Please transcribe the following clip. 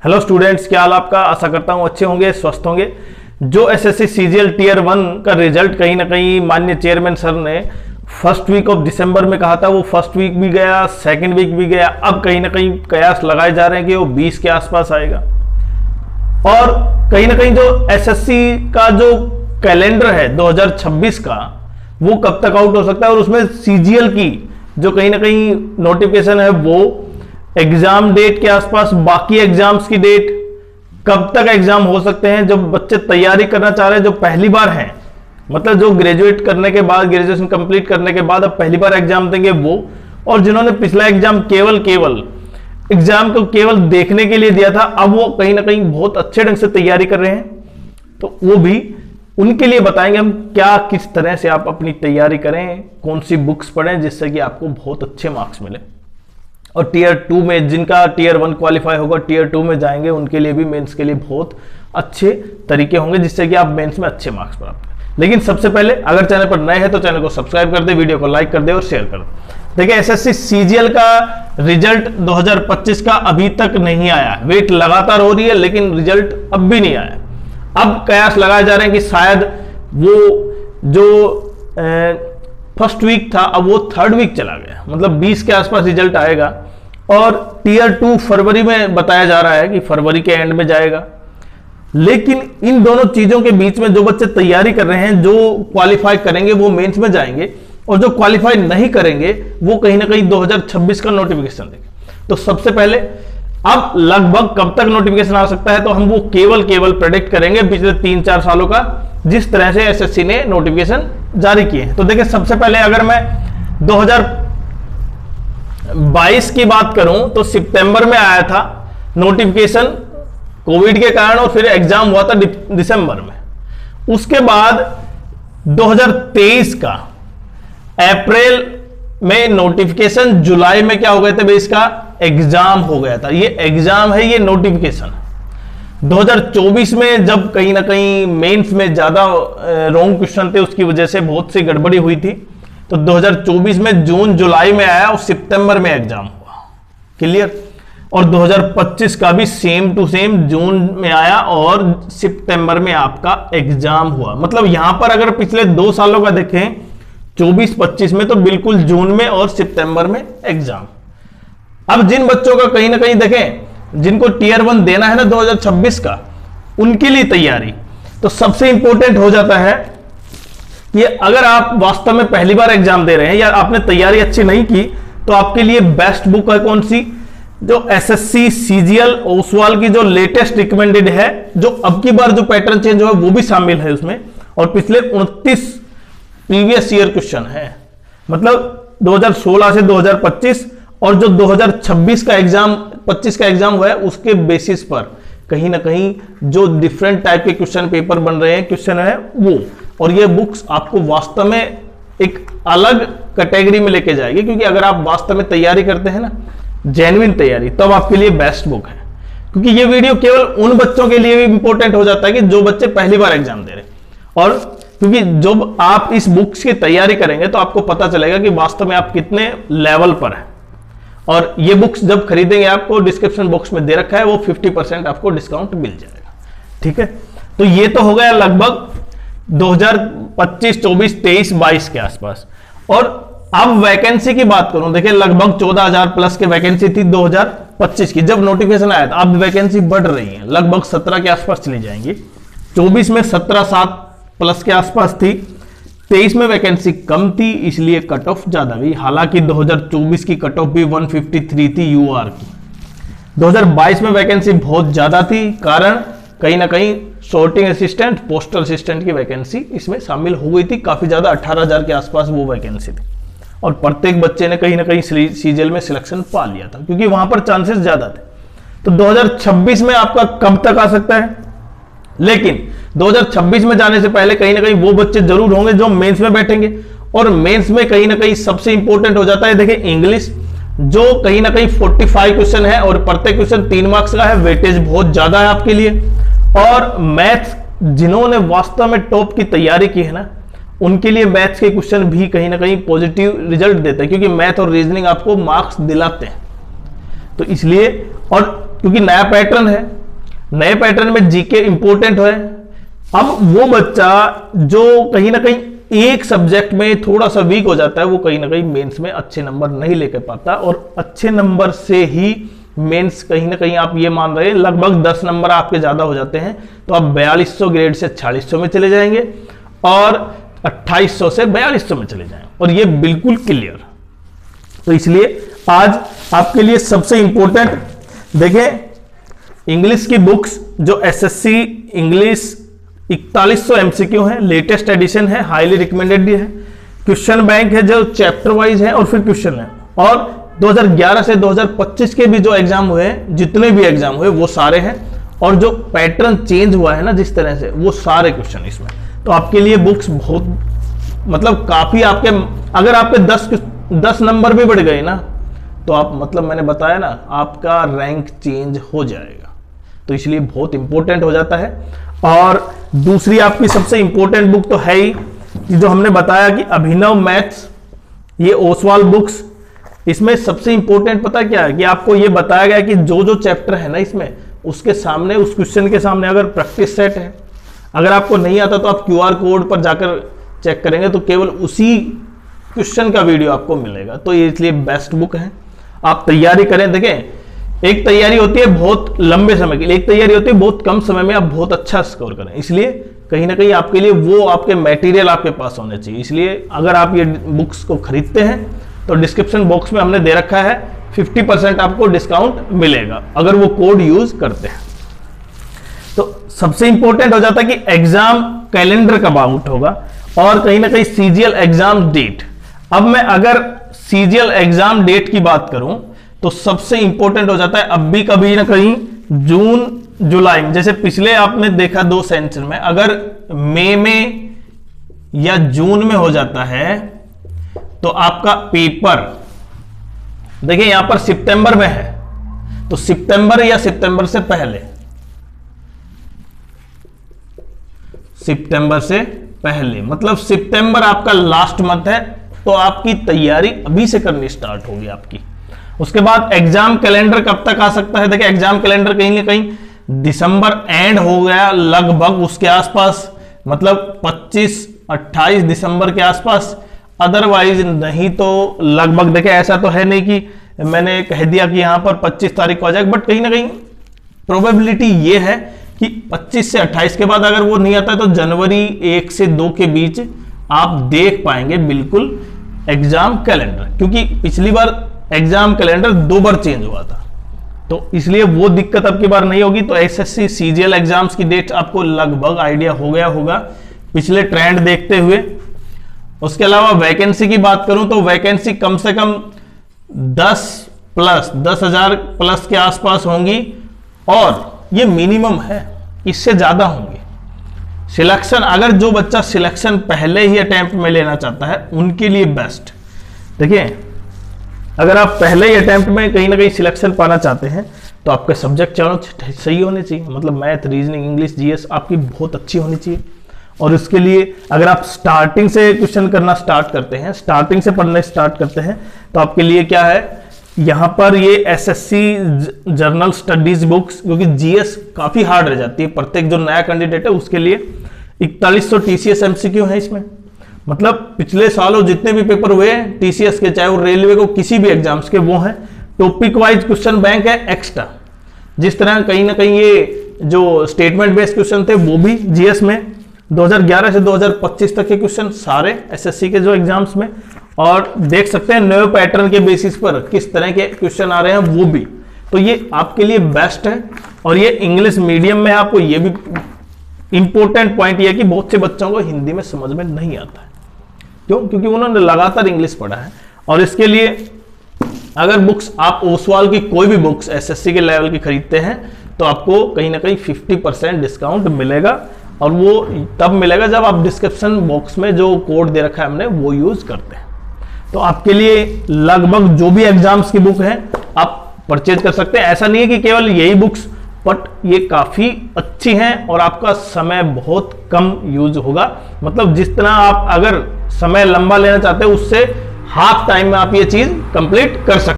Hello students, क्या हाल आपका। आशा करता हूं अच्छे होंगे, स्वस्थ होंगे। जो एसएससी सीजीएल टियर 1 का रिजल्ट कहीं ना कहीं माननीय चेयरमैन सर ने फर्स्ट वीक ऑफ दिसंबर में कहा था, वो फर्स्ट वीक भी गया, सेकंड वीक भी गया। अब कहीं ना कहीं कयास लगाए जा रहे हैं कि वो 20 के आसपास आएगा। और कहीं ना कहीं जो एसएससी का जो कैलेंडर है 2026 का, वो कब तक आउट हो सकता है, और उसमें सीजीएल की जो कहीं ना कहीं नोटिफिकेशन है वो एग्जाम डेट के आसपास, बाकी एग्जाम्स की डेट, कब तक एग्जाम हो सकते हैं। जो बच्चे तैयारी करना चाह रहे हैं, जो पहली बार हैं, मतलब जो ग्रेजुएट करने के बाद, ग्रेजुएशन कंप्लीट करने के बाद अब पहली बार एग्जाम देंगे वो, और जिन्होंने पिछला एग्जाम केवल एग्जाम को केवल देखने के लिए दिया था, अब वो कहीं ना कहीं बहुत अच्छे ढंग से तैयारी कर रहे हैं, तो वो भी उनके लिए बताएंगे हम क्या, किस तरह से आप अपनी तैयारी करें, कौन सी बुक्स पढ़ें जिससे कि आपको बहुत अच्छे मार्क्स मिले। और टियर 2 में जिनका टियर 1 क्वालिफाई होगा, टियर 2 में जाएंगे, उनके लिए भी मेंस के लिए बहुत अच्छे तरीके होंगे जिससे कि आप मेंस में अच्छे मार्क्स प्राप्त करें। लेकिन सबसे पहले अगर चैनल पर नए हैं तो चैनल को सब्सक्राइब कर दे, वीडियो को लाइक कर दे और शेयर कर दे। देखिए, एसएससी सीजीएल का रिजल्ट 2025 का अभी तक नहीं आया, वेट लगातार हो रही है लेकिन रिजल्ट अब भी नहीं आया। अब कयास लगाए जा रहे हैं कि शायद वो जो फर्स्ट वीक था अब वो थर्ड वीक चला गया, मतलब 20 के आसपास रिजल्ट आएगा। और टियर 2 फरवरी में बताया जा रहा है कि फरवरी के एंड में जाएगा। लेकिन इन दोनों चीजों के बीच में जो बच्चे तैयारी कर रहे हैं, जो क्वालिफाई करेंगे वो मेंस में जाएंगे, और जो क्वालिफाई नहीं करेंगे वो कहीं ना कहीं 2026 का नोटिफिकेशन देंगे। तो सबसे पहले अब लगभग कब तक नोटिफिकेशन आ सकता है, तो हम वो केवल प्रेडिक्ट करेंगे पिछले 3-4 सालों का, जिस तरह से एसएससी ने नोटिफिकेशन जारी किए हैं। तो देखिए, सबसे पहले अगर मैं 2022 की बात करूं तो सितंबर में आया था नोटिफिकेशन कोविड के कारण, और फिर एग्जाम हुआ था दिसंबर में। उसके बाद 2023 का अप्रैल में नोटिफिकेशन, जुलाई में क्या हो गया था भाई, इसका एग्जाम हो गया था। ये एग्जाम है, ये नोटिफिकेशन। 2024 में जब कहीं ना कहीं मेंस में ज्यादा रॉन्ग क्वेश्चन थे, उसकी वजह से बहुत सी गड़बड़ी हुई थी, तो 2024 में जून जुलाई में आया और सितंबर में एग्जाम हुआ। क्लियर। और 2025 का भी सेम टू सेम जून में आया और सितंबर में आपका एग्जाम हुआ। मतलब यहां पर अगर पिछले 2 सालों का देखें, 24-25 में तो बिल्कुल जून में और सितंबर में एग्जाम। अब जिन बच्चों का कहीं ना कहीं देखें, जिनको टियर 1 देना है ना 2026 का, उनके लिए तैयारी तो सबसे इंपॉर्टेंट हो जाता है कि अगर आप वास्तव में पहली बार एग्जाम दे रहे हैं या आपने तैयारी अच्छी नहीं की, तो आपके लिए बेस्ट बुक है कौन सी, जो एसएससी सीजीएल ओसवाल की जो लेटेस्ट रिकमेंडेड है, जो अब की बार जो पैटर्न चेंज हुआ वो भी शामिल है उसमें, और पिछले 29 प्रीवियस ईयर क्वेश्चन है, मतलब 2016 से 2025, और जो 2026 का एग्जाम 25 का एग्जाम हुआ है उसके बेसिस पर कहीं ना कहीं जो डिफरेंट टाइप के क्वेश्चन पेपर बन रहे हैं, क्वेश्चन है वो। और ये बुक्स आपको वास्तव में एक अलग कैटेगरी में लेके जाएगी, क्योंकि अगर आप वास्तव में तैयारी करते हैं ना, जेन्युइन तैयारी, तब आपके लिए बेस्ट बुक है। क्योंकि ये वीडियो केवल उन बच्चों के लिए भी इंपॉर्टेंट हो जाता है कि जो बच्चे पहली बार एग्जाम दे रहे हैं, और क्योंकि जब आप इस बुक्स की तैयारी करेंगे तो आपको पता चलेगा कि वास्तव में आप कितने लेवल पर हैं। और ये बुक्स जब खरीदेंगे, आपको डिस्क्रिप्शन बॉक्स में दे रखा है, वो 50% आपको डिस्काउंट मिल जाएगा। ठीक है, तो ये तो हो गया लगभग 2025, 24, 23, 22 के आसपास। और अब वैकेंसी की बात करूं, देखिए लगभग 14,000 प्लस की वैकेंसी थी 2025 की जब नोटिफिकेशन आया था। अब वैकेंसी बढ़ रही है, लगभग 17 के आसपास चली जाएंगी। 24 में 17,700 प्लस के आसपास थी। 23 में वैकेंसी कम थी, इसलिए कट ऑफ ज्यादा हुई। हालांकि 2024 की कट ऑफ भी 153 थी यूआर की। 2022 में वैकेंसी बहुत ज्यादा थी, कारण कहीं ना कहीं सॉर्टिंग असिस्टेंट, पोस्टल असिस्टेंट की वैकेंसी इसमें शामिल हो गई थी काफी ज्यादा, 18,000 के आसपास वो वैकेंसी थी। और प्रत्येक बच्चे ने कहीं ना कहीं सीजीएल में सिलेक्शन पा लिया था, क्योंकि वहां पर चांसेस ज्यादा थे। तो 2026 में आपका कब तक आ सकता है, लेकिन 2026 में जाने से पहले कहीं ना कहीं वो बच्चे जरूर होंगे जो मेंस में बैठेंगे। और मेंस में कहीं ना कहीं सबसे इंपॉर्टेंट हो जाता है, देखिए इंग्लिश, जो कहीं ना कहीं 45 क्वेश्चन है और प्रत्येक क्वेश्चन 3 मार्क्स का है, वेटेज बहुत ज्यादा है आपके लिए। और मैथ्स, जिन्होंने वास्तव में टॉप की तैयारी की है ना, उनके लिए मैथ्स के क्वेश्चन भी कहीं ना कहीं पॉजिटिव रिजल्ट देते हैं, क्योंकि मैथ और रीजनिंग आपको मार्क्स दिलाते हैं। तो इसलिए, और क्योंकि नया पैटर्न है, नए पैटर्न में जीके इंपॉर्टेंट है। अब वो बच्चा जो कहीं ना कहीं एक सब्जेक्ट में थोड़ा सा वीक हो जाता है, वो कहीं ना कहीं मेंस में अच्छे नंबर नहीं लेकर पाता, और अच्छे नंबर से ही मेंस कहीं ना कहीं आप ये मान रहे हैं लगभग 10 नंबर आपके ज्यादा हो जाते हैं, तो आप 4200 ग्रेड से 4600 में चले जाएंगे और 2800 से 4200 में चले जाएंगे, और ये बिल्कुल क्लियर। तो इसलिए आज आपके लिए सबसे इंपॉर्टेंट देखें, इंग्लिश की बुक्स जो एसएससी इंग्लिश 4100 एमसीक्यू है, लेटेस्ट एडिशन है, हाईली रिकमेंडेड है, क्वेश्चन बैंक है जो चैप्टर वाइज है और फिर क्वेश्चन है, और 2011 से 2025 के भी जो एग्जाम हुए हैं, जितने भी एग्जाम हुए वो सारे हैं, और जो पैटर्न चेंज हुआ है ना जिस तरह से, वो सारे क्वेश्चन इसमें। तो आपके लिए बुक्स बहुत मतलब काफी आपके, अगर आपके 10 नंबर भी बढ़ गए ना, तो आप मतलब मैंने बताया ना आपका रैंक चेंज हो जाएगा, तो इसलिए बहुत इंपॉर्टेंट हो जाता है। और दूसरी आपकी सबसे इंपॉर्टेंट बुक तो है ही कि जो हमने बताया कि अभिनव मैथ्स, ये ओसवाल बुक्स, इसमें सबसे इंपॉर्टेंट पता क्या है कि आपको ये बताया गया कि जो जो चैप्टर है ना इसमें, उसके सामने उस क्वेश्चन के सामने अगर प्रैक्टिस सेट है, अगर आपको नहीं आता तो आप QR कोड पर जाकर चेक करेंगे तो केवल उसी क्वेश्चन का वीडियो आपको मिलेगा। तो ये इसलिए बेस्ट बुक है, आप तैयारी करें। देखें, एक तैयारी होती है बहुत लंबे समय के लिए, एक तैयारी होती है बहुत कम समय में आप बहुत अच्छा स्कोर करें, इसलिए कहीं ना कहीं आपके लिए वो आपके मटेरियल आपके पास होने चाहिए। इसलिए अगर आप ये बुक्स को खरीदते हैं तो डिस्क्रिप्शन बॉक्स में हमने दे रखा है 50% आपको डिस्काउंट मिलेगा अगर वो कोड यूज करते हैं। तो सबसे इंपॉर्टेंट हो जाता है कि एग्जाम कैलेंडर कब आउट होगा, और कहीं ना कहीं सीजीएल एग्जाम डेट। अब मैं अगर सीजीएल एग्जाम डेट की बात करूं तो सबसे इंपॉर्टेंट हो जाता है अब भी कभी ना कहीं जून जुलाई में, जैसे पिछले आपने देखा 2 सेंचुरी में, अगर मई में या जून में हो जाता है तो आपका पेपर देखिए यहां पर सितंबर में है, तो सितंबर या सितंबर से पहले, सितंबर से पहले मतलब सितंबर आपका लास्ट मंथ है, तो आपकी तैयारी अभी से करनी स्टार्ट होगी आपकी। उसके बाद एग्जाम कैलेंडर कब तक आ सकता है, देखिए एग्जाम कैलेंडर कहीं ना कहीं दिसंबर एंड हो गया लगभग उसके आसपास, मतलब 25-28 दिसंबर के आसपास, अदरवाइज नहीं तो लगभग। देखिए ऐसा तो है नहीं कि मैंने कह दिया कि यहां पर 25 तारीख को आ जाएगा, बट कहीं ना कहीं प्रोबेबिलिटी ये है कि 25 से 28 के बाद अगर वो नहीं आता है तो जनवरी 1 से 2 के बीच आप देख पाएंगे बिल्कुल एग्जाम कैलेंडर, क्योंकि पिछली बार एग्जाम कैलेंडर 2 बार चेंज हुआ था, तो इसलिए वो दिक्कत अब की बार नहीं होगी। तो एसएससी सीजीएल एग्जाम्स की डेट आपको लगभग आइडिया हो गया होगा पिछले ट्रेंड देखते हुए। उसके अलावा वैकेंसी की बात करूं तो वैकेंसी कम से कम 10,000 प्लस के आसपास होंगी, और ये मिनिमम है, इससे ज्यादा होंगे। सिलेक्शन, अगर जो बच्चा सिलेक्शन पहले ही अटेम्प्ट में लेना चाहता है उनके लिए बेस्ट। देखिए अगर आप पहले ही अटेम्प्ट में कहीं ना कहीं सिलेक्शन पाना चाहते हैं तो आपके सब्जेक्ट चारों सही होने चाहिए, मतलब मैथ, रीजनिंग, इंग्लिश, जीएस आपकी बहुत अच्छी होनी चाहिए। और उसके लिए अगर आप स्टार्टिंग से क्वेश्चन करना स्टार्ट करते हैं, स्टार्टिंग से पढ़ना स्टार्ट करते हैं, तो आपके लिए क्या है, यहां पर ये एसएससी जर्नल स्टडीज बुक्स, क्योंकि जीएस काफी हार्ड रह जाती है, प्रत्येक जो नया कैंडिडेट है उसके लिए 4100 टीसीएस एमसीक्यू है इसमें। मतलब पिछले सालों जितने भी पेपर हुए टीसीएस के, चाहे वो रेलवे को किसी भी एग्जाम्स के, वो हैं। टॉपिक वाइज क्वेश्चन बैंक है एक्स्ट्रा, जिस तरह कहीं ना कहीं ये जो स्टेटमेंट बेस्ड क्वेश्चन थे वो भी जीएस में 2011 से 2025 तक के क्वेश्चन सारे एसएससी के जो एग्जाम्स में, और देख सकते हैं नए पैटर्न के बेसिस पर किस तरह के क्वेश्चन आ रहे हैं वो भी। तो ये आपके लिए बेस्ट है, और ये इंग्लिश मीडियम में आपको ये भी इंपॉर्टेंट पॉइंट ये है कि बहुत से बच्चों को हिंदी में समझ में नहीं आता है। क्यों? क्योंकि उन्होंने लगातार इंग्लिश पढ़ा है। और इसके लिए अगर बुक्स आप ओसवाल की कोई भी बुक्स एसएससी के लेवल की खरीदते हैं तो आपको कहीं ना कहीं 50% डिस्काउंट मिलेगा, और वो तब मिलेगा जब आप डिस्क्रिप्शन बॉक्स में जो कोड दे रखा है हमने वो यूज करते हैं। तो आपके लिए लगभग जो भी एग्जाम्स की बुक है आप परचेज कर सकते हैं। ऐसा नहीं है कि केवल यही बुक्स, बट ये काफी अच्छी हैं और आपका समय बहुत कम यूज होगा। मतलब जिस तरह आप अगर समय लंबा लेना चाहते हैं उससे हाफ टाइम में आप ये चीज कंप्लीट कर सकते हैं।